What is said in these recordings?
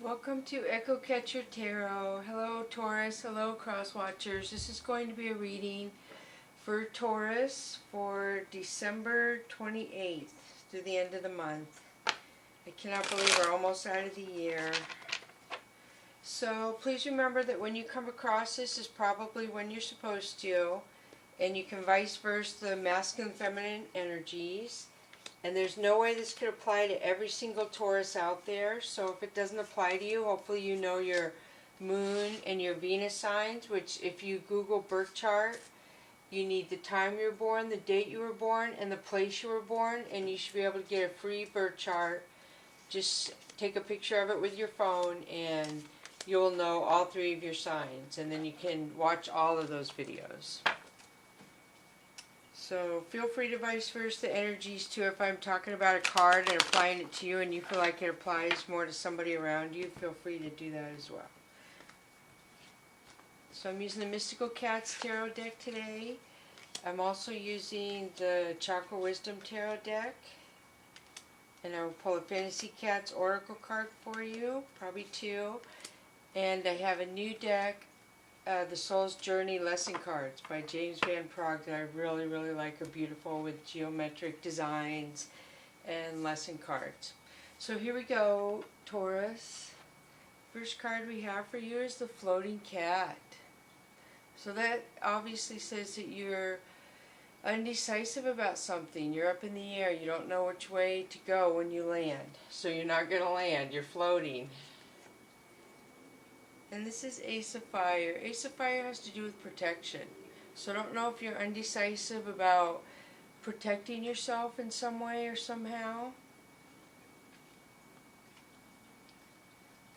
Welcome to Echo Catcher Tarot. Hello Taurus, hello Cross Watchers. This is going to be a reading for Taurus for December 28th through the end of the month. I cannot believe we're almost out of the year. So please remember that when you come across this is probably when you're supposed to, and you can vice versa the masculine and feminine energies. And there's no way this could apply to every single Taurus out there. So if it doesn't apply to you, hopefully you know your moon and your Venus signs, which if you Google birth chart, you need the time you were born, the date you were born, and the place you were born, and you should be able to get a free birth chart. Just take a picture of it with your phone and you'll know all three of your signs, and then you can watch all of those videos. So feel free to vice versa the energies too. If I'm talking about a card and applying it to you and you feel like it applies more to somebody around you, feel free to do that as well. So I'm using the Mystical Cats Tarot deck today. I'm also using the Chakra Wisdom Tarot deck. And I will pull a Fantasy Cats Oracle card for you, probably two. And I have a new deck, The Soul's Journey Lesson Cards by James Van Praagh that I really like. Are beautiful with geometric designs and lesson cards. So here we go, Taurus. First card we have for you is the Floating Cat. So that obviously says that you're undecisive about something. You're up in the air. You don't know which way to go when you land. So you're not going to land. You're floating. And this is Ace of Fire. Ace of Fire has to do with protection. So I don't know if you're undecisive about protecting yourself in some way or somehow.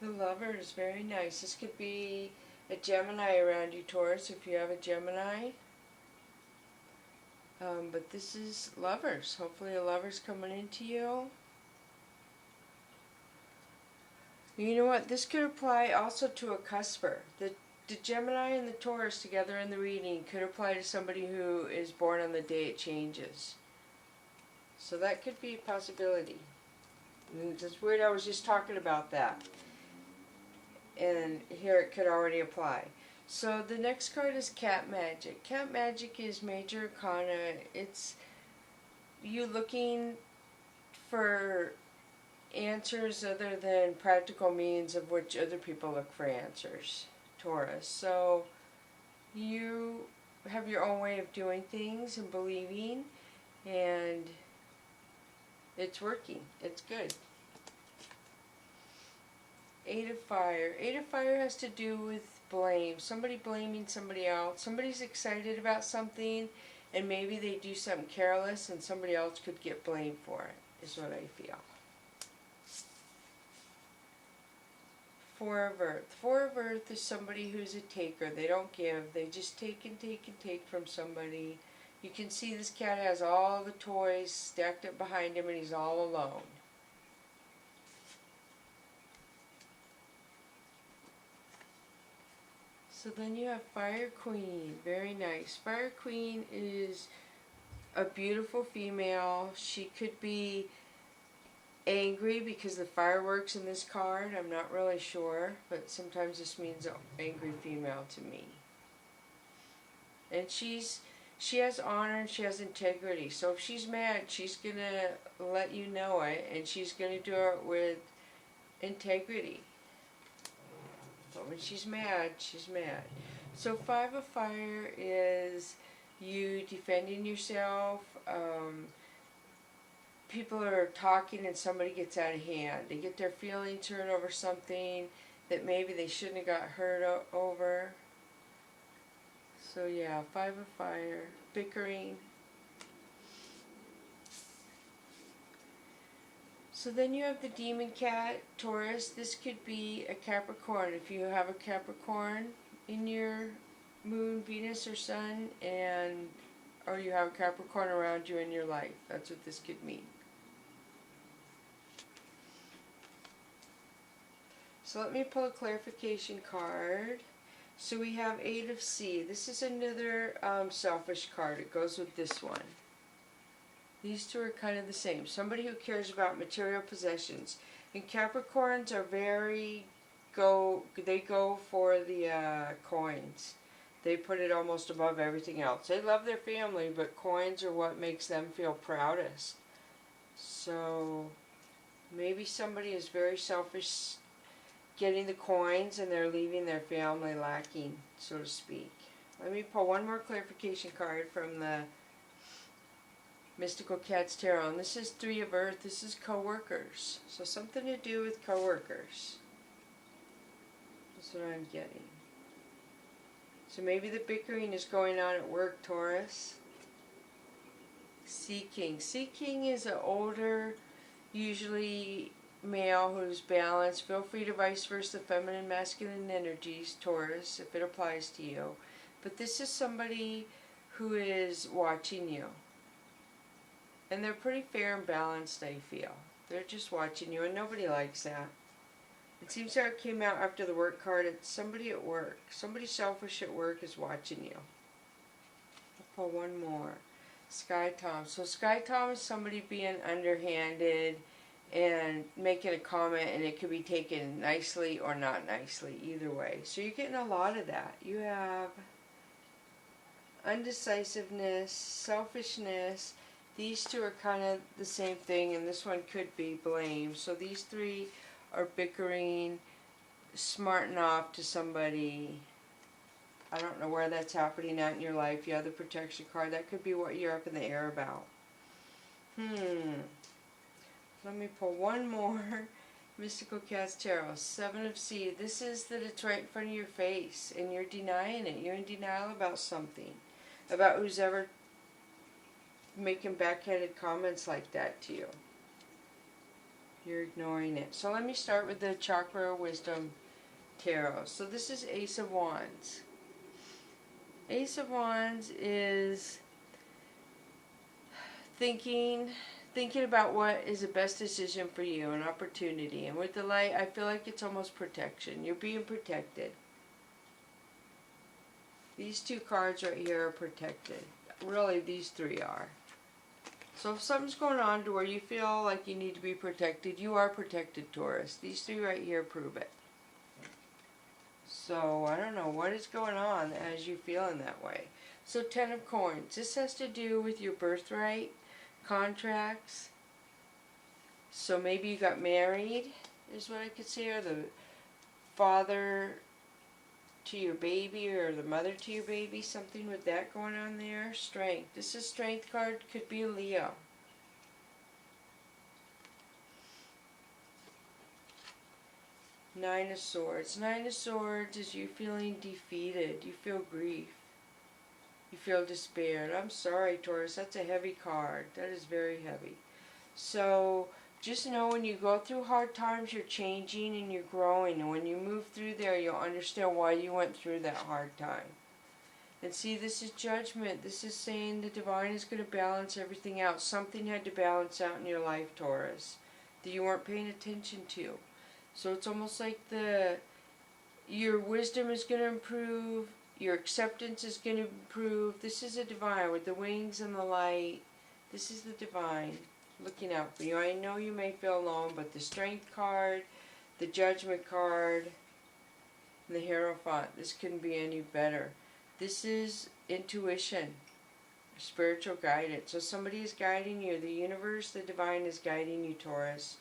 The Lover is very nice. This could be a Gemini around you, Taurus, if you have a Gemini. But this is Lovers. Hopefully a lover's coming into you. You know what? This could apply also to a cusper. The Gemini and the Taurus together in the reading could apply to somebody who is born on the day it changes. So that could be a possibility. It's weird, I was just talking about that. And here it could already apply. So the next card is Cat Magic. Cat Magic is Major Arcana. It's you looking for answers other than practical means of which other people look for answers, Taurus. So you have your own way of doing things and believing, and it's working. It's good. Eight of Fire. Eight of Fire has to do with blame. Somebody blaming somebody else. Somebody's excited about something and maybe they do something careless and somebody else could get blamed for it, is what I feel. Four of Earth. Four of Earth is somebody who's a taker. They don't give. They just take and take and take from somebody. You can see this cat has all the toys stacked up behind him and he's all alone. So then you have Fire Queen. Very nice. Fire Queen is a beautiful female. She could be angry because the fireworks in this card. I'm not really sure, but sometimes this means an angry female to me. And she has honor and she has integrity. So if she's mad, she's going to let you know it, and she's going to do it with integrity. But when she's mad, she's mad. So Five of Fire is you defending yourself. People are talking and somebody gets out of hand. They get their feelings hurt over something that maybe they shouldn't have got hurt over. So yeah, Five of Fire. Bickering. So then you have the Demon Cat, Taurus. This could be a Capricorn. If you have a Capricorn in your moon, Venus, or sun, or you have a Capricorn around you in your life. That's what this could mean. So let me pull a clarification card. So we have Eight of Sea. This is another selfish card. It goes with this one. These two are kind of the same. Somebody who cares about material possessions. And Capricorns are very go for the coins. They put it almost above everything else. They love their family, but coins are what makes them feel proudest. So maybe somebody is very selfish getting the coins and they're leaving their family lacking, so to speak. Let me pull one more clarification card from the Mystical Cats Tarot. And this is Three of Earth. This is co-workers. So something to do with co-workers. That's what I'm getting. So maybe the bickering is going on at work, Taurus. Seeking. Seeking is an older, usually male who's balanced. Feel free to vice versa, feminine, masculine energies, Taurus, if it applies to you. But this is somebody who is watching you. And they're pretty fair and balanced, I feel. They're just watching you, and nobody likes that. It seems like it came out after the work card. It's somebody at work. Somebody selfish at work is watching you. I'll pull one more. Sky Tom. So Sky Tom is somebody being underhanded and making a comment, and it could be taken nicely or not nicely, either way. So you're getting a lot of that. You have undecisiveness, selfishness. These two are kind of the same thing, and this one could be blame. So these three are bickering, smarting off to somebody. I don't know where that's happening at in your life. You have the protection card. That could be what you're up in the air about. Let me pull one more. Mystical Cats Tarot. Seven of Seed. This is that it's right in front of your face, and you're denying it. You're in denial about something. About who's ever making backhanded comments like that to you. You're ignoring it. So let me start with the Chakra of Wisdom Tarot. So this is Ace of Wands. Ace of Wands is thinking about what is the best decision for you, an opportunity. And with the Light, I feel like it's almost protection. You're being protected. These two cards right here are protected. Really, these three are. So if something's going on to where you feel like you need to be protected, you are protected, Taurus. These three right here prove it. So I don't know what is going on as you feeling that way. So 10 of Coins. This has to do with your birthright, contracts. So maybe you got married, is what I could say, or the father to your baby or the mother to your baby, something with that going on there. Strength. This is Strength card, could be a Leo. Nine of Swords. Nine of Swords is you feeling defeated. You feel grief. You feel despair. I'm sorry, Taurus, that's a heavy card. That is very heavy. So just know when you go through hard times, you're changing and you're growing. And when you move through there, you'll understand why you went through that hard time. And see, this is judgment. This is saying the divine is going to balance everything out. Something had to balance out in your life, Taurus, that you weren't paying attention to. So it's almost like your wisdom is going to improve. Your acceptance is going to improve. This is a divine with the wings and the light. This is the divine looking out for you. I know you may feel alone, but the Strength card, the Judgment card, and the Hierophant, this couldn't be any better. This is intuition, spiritual guidance. So somebody is guiding you. The universe, the divine is guiding you, Taurus.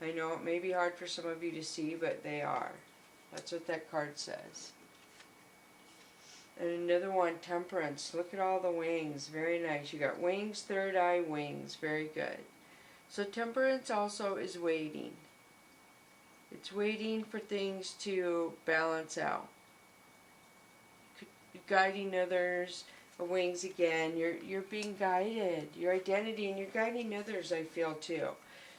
I know it may be hard for some of you to see, but they are. That's what that card says. And another one, Temperance. Look at all the wings. Very nice. You got wings, third eye, wings. Very good. So Temperance also is waiting. It's waiting for things to balance out. Guiding others. Wings again. You're being guided. Your identity, and you're guiding others, I feel, too.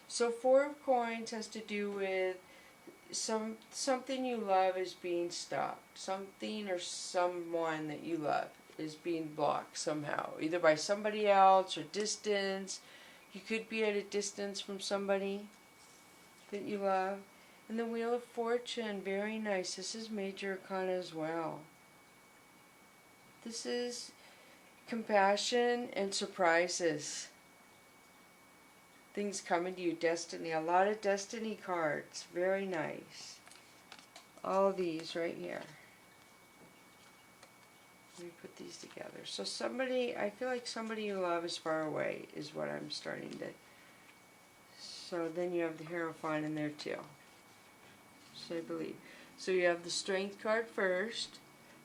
So Four of Coins has to do with something you love is being stopped. Something or someone that you love is being blocked somehow, either by somebody else or distance. You could be at a distance from somebody that you love. And the Wheel of Fortune, very nice. This is Major Arcana as well. This is compassion and surprises. Things coming to you, destiny. A lot of destiny cards. Very nice. all these right here. Let me put these together. So somebody, I feel like somebody you love is far away is what I'm starting to. So then you have the Hierophant in there too. So I believe. So you have the Strength card first.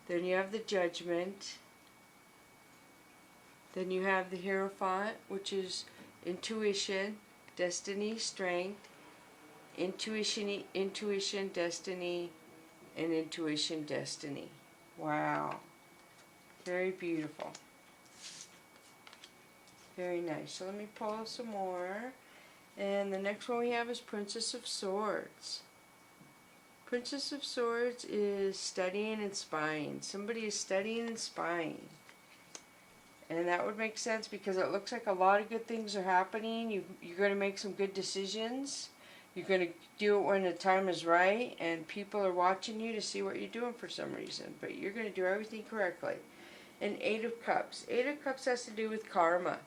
Then you have the Judgment. Then you have the Hierophant, which is intuition, destiny, strength, intuition, destiny, and intuition, destiny. Wow. Very beautiful. Very nice. So let me pull some more. And the next one we have is Princess of Swords. Princess of Swords is studying and spying. Somebody is studying and spying. And that would make sense because it looks like a lot of good things are happening. You're going to make some good decisions. You're going to do it when the time is right. And people are watching you to see what you're doing for some reason. But you're going to do everything correctly. And Eight of Cups. Eight of Cups has to do with karma.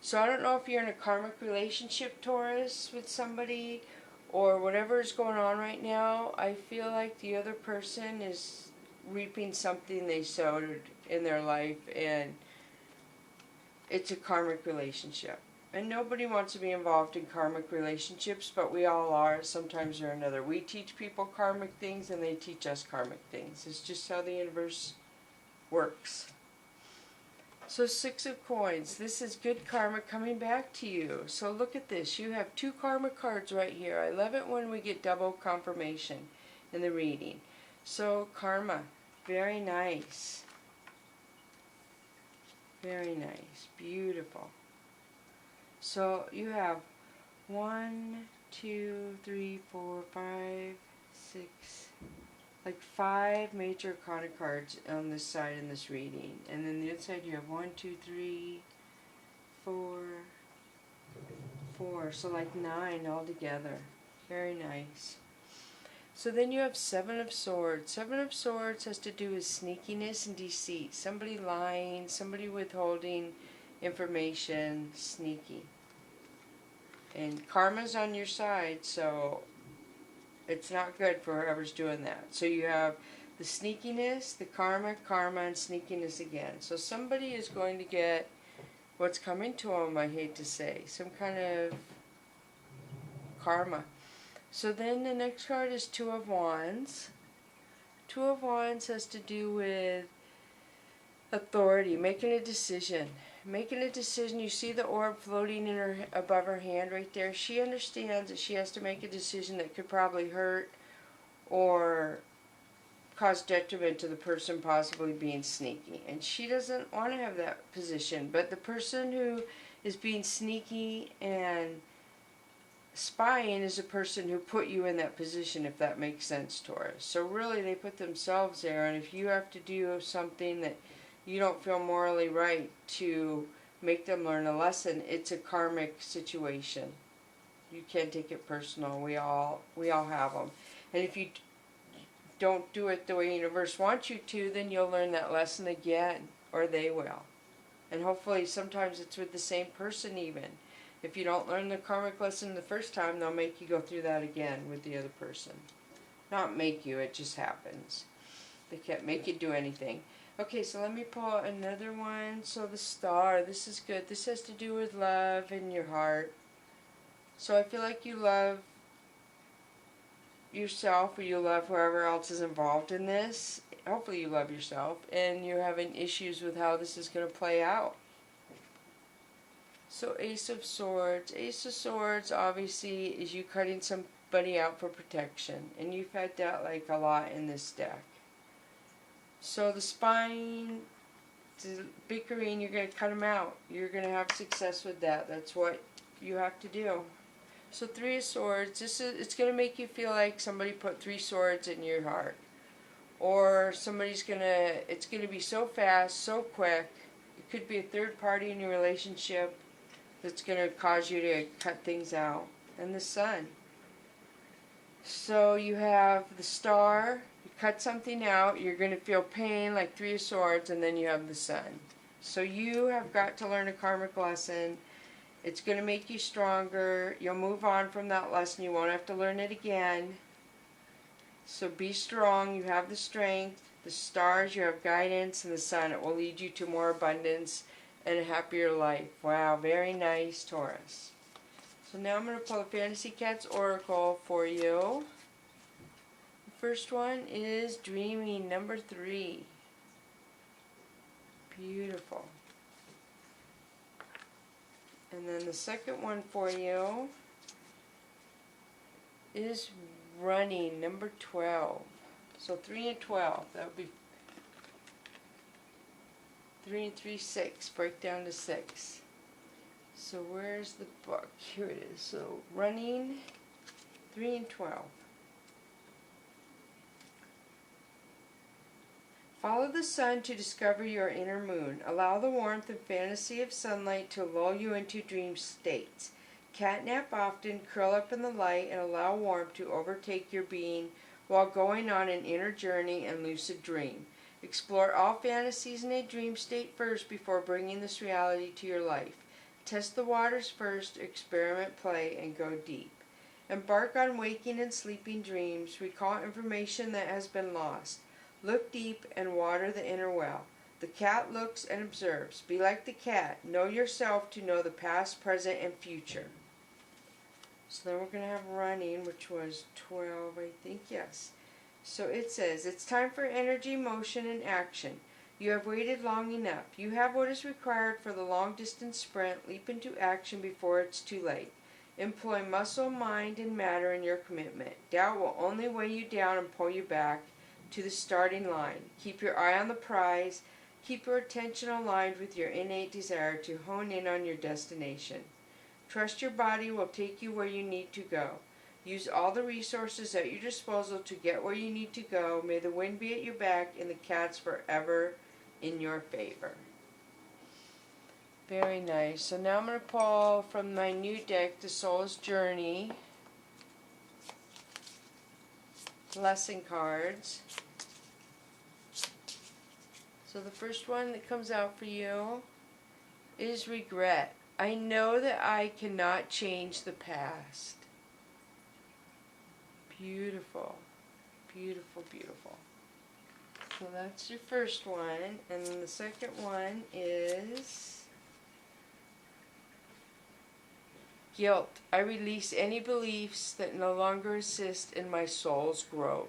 So I don't know if you're in a karmic relationship, Taurus, with somebody or whatever is going on right now. I feel like the other person is reaping something they sowed in their life, and it's a karmic relationship. And nobody wants to be involved in karmic relationships, but we all are sometimes or another. We teach people karmic things and they teach us karmic things. It's just how the universe works. So Six of Coins. This is good karma coming back to you. So look at this. You have two karma cards right here. I love it when we get double confirmation in the reading. So karma. Very nice. Very nice. Beautiful. So you have 1, 2, 3, 4, 5, 6, like 5 major arcana cards on this side in this reading. And then the other side you have 1, 2, 3, 4, 4. So like 9 altogether. Very nice. So then you have Seven of Swords. Seven of Swords has to do with sneakiness and deceit. Somebody lying, somebody withholding information, sneaky. And karma's on your side, so it's not good for whoever's doing that. So you have the sneakiness, the karma, and sneakiness again. So somebody is going to get what's coming to them, I hate to say. Some kind of karma. So then the next card is Two of Wands. Two of Wands has to do with authority, making a decision. Making a decision. You see the orb floating in her above her hand right there. She understands that she has to make a decision that could probably hurt or cause detriment to the person possibly being sneaky. And she doesn't want to have that position. But the person who is being sneaky and spying is a person who put you in that position, if that makes sense, Taurus. So really they put themselves there, and if you have to do something that you don't feel morally right to make them learn a lesson, it's a karmic situation. You can't take it personal. We all have them. And if you don't do it the way the universe wants you to, then you'll learn that lesson again, or they will. And hopefully sometimes it's with the same person even. If you don't learn the karmic lesson the first time, they'll make you go through that again with the other person. Not make you, it just happens. They can't make you do anything. Okay, so let me pull another one. So the Star, this is good. This has to do with love in your heart. So I feel like you love yourself, or you love whoever else is involved in this. Hopefully you love yourself, and you're having issues with how this is going to play out. So Ace of Swords. Ace of Swords obviously is you cutting somebody out for protection. And you've had that like a lot in this deck. So the spine, the bickering, you're going to cut them out. You're going to have success with that. That's what you have to do. So Three of Swords. It's going to make you feel like somebody put 3 swords in your heart. Or it's going to be so fast, so quick. It could be a third party in your relationship that's going to cause you to cut things out. And the Sun. So you have the Star, you cut something out, you're going to feel pain like 3 of Swords, and then you have the Sun. So you have got to learn a karmic lesson. It's going to make you stronger. You'll move on from that lesson. You won't have to learn it again. So be strong, you have the strength, the stars, you have guidance, and the sun, it will lead you to more abundance and a happier life. Wow, very nice, Taurus. So now I'm going to pull the Fantasy Cats Oracle for you. The first one is Dreaming, number 3. Beautiful. And then the second one for you is Running, number 12. So 3 and 12, that would be 3 and 3, 6. Break down to 6. So where's the book? Here it is. So Running, 3 and 12. Follow the sun to discover your inner moon. Allow the warmth and fantasy of sunlight to lull you into dream states. Catnap often, curl up in the light, and allow warmth to overtake your being while going on an inner journey and lucid dream. Explore all fantasies in a dream state first before bringing this reality to your life. Test the waters first, experiment, play, and go deep. Embark on waking and sleeping dreams. Recall information that has been lost. Look deep and water the inner well. The cat looks and observes. Be like the cat. Know yourself to know the past, present, and future. So then we're going to have Running, which was 12, I think, yes. So it says, it's time for energy, motion, and action. You have waited long enough. You have what is required for the long-distance sprint. Leap into action before it's too late. Employ muscle, mind, and matter in your commitment. Doubt will only weigh you down and pull you back to the starting line. Keep your eye on the prize. Keep your attention aligned with your innate desire to hone in on your destination. Trust your body will take you where you need to go. Use all the resources at your disposal to get where you need to go. May the wind be at your back and the cats forever in your favor. Very nice. So now I'm going to pull from my new deck, The Soul's Journey. Lesson cards. So the first one that comes out for you is Regret. I know that I cannot change the past. Beautiful. Beautiful, beautiful. So that's your first one. And then the second one is Guilt. I release any beliefs that no longer assist in my soul's growth.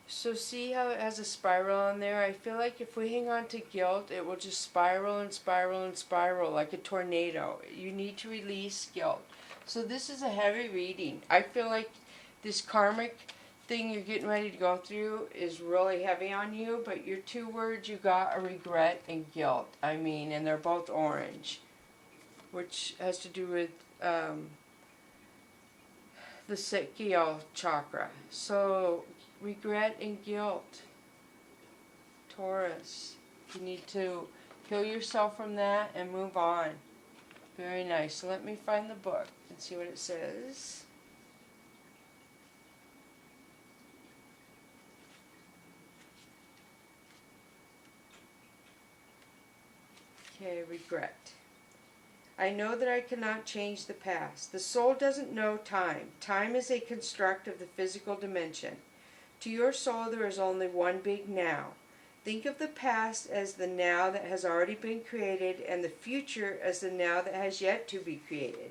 So see how it has a spiral on there? I feel like if we hang on to guilt, it will just spiral and spiral and spiral like a tornado. You need to release guilt. So this is a heavy reading. I feel like this karmic thing you're getting ready to go through is really heavy on you, but your two words you got are regret and guilt. I mean, and they're both orange, which has to do with the Sekio chakra. So regret and guilt, Taurus. You need to heal yourself from that and move on. Very nice. So let me find the book and see what it says. Okay, regret. I know that I cannot change the past. The soul doesn't know time. Time is a construct of the physical dimension. To your soul, there is only one big now. Think of the past as the now that has already been created and the future as the now that has yet to be created.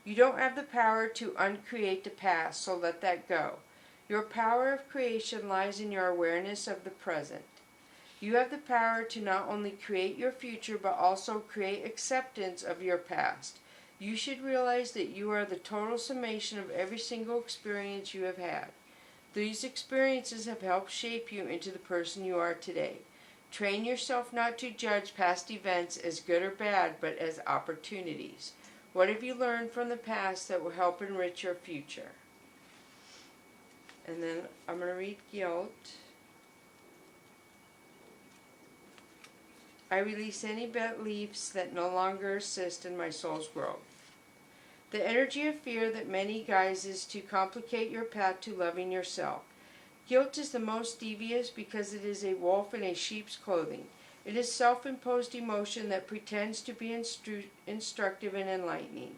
You don't have the power to uncreate the past, so let that go. Your power of creation lies in your awareness of the present. You have the power to not only create your future, but also create acceptance of your past. You should realize that you are the total summation of every single experience you have had. These experiences have helped shape you into the person you are today. Train yourself not to judge past events as good or bad, but as opportunities. What have you learned from the past that will help enrich your future? And then I'm going to read guilt. I release any beliefs that no longer assist in my soul's growth. The energy of fear that many guises to complicate your path to loving yourself. Guilt is the most devious because it is a wolf in a sheep's clothing. It is self-imposed emotion that pretends to be instructive and enlightening.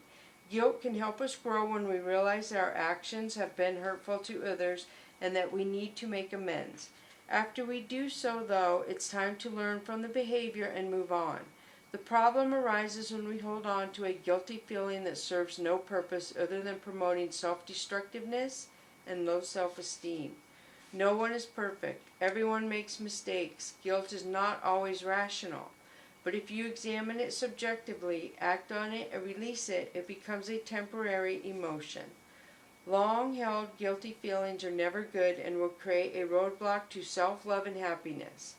Guilt can help us grow when we realize that our actions have been hurtful to others and that we need to make amends. After we do so, though, it's time to learn from the behavior and move on. The problem arises when we hold on to a guilty feeling that serves no purpose other than promoting self-destructiveness and low self-esteem. No one is perfect. Everyone makes mistakes. Guilt is not always rational. But if you examine it subjectively, act on it, and release it, it becomes a temporary emotion. Long-held guilty feelings are never good and will create a roadblock to self-love and happiness.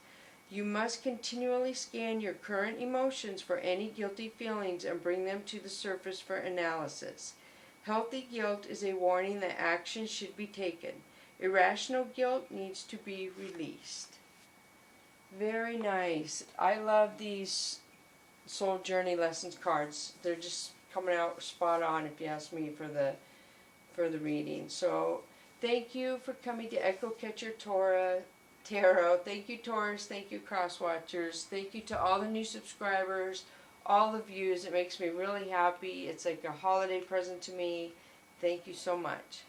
You must continually scan your current emotions for any guilty feelings and bring them to the surface for analysis. Healthy guilt is a warning that action should be taken. Irrational guilt needs to be released. Very nice. I love these Soul Journey Lessons cards. They're just coming out spot on, if you ask me, for the reading. So thank you for coming to Echo Catcher Tarot. Thank you, Taurus. Thank you, Cross Watchers. Thank you to all the new subscribers, all the views. It makes me really happy. It's like a holiday present to me. Thank you so much.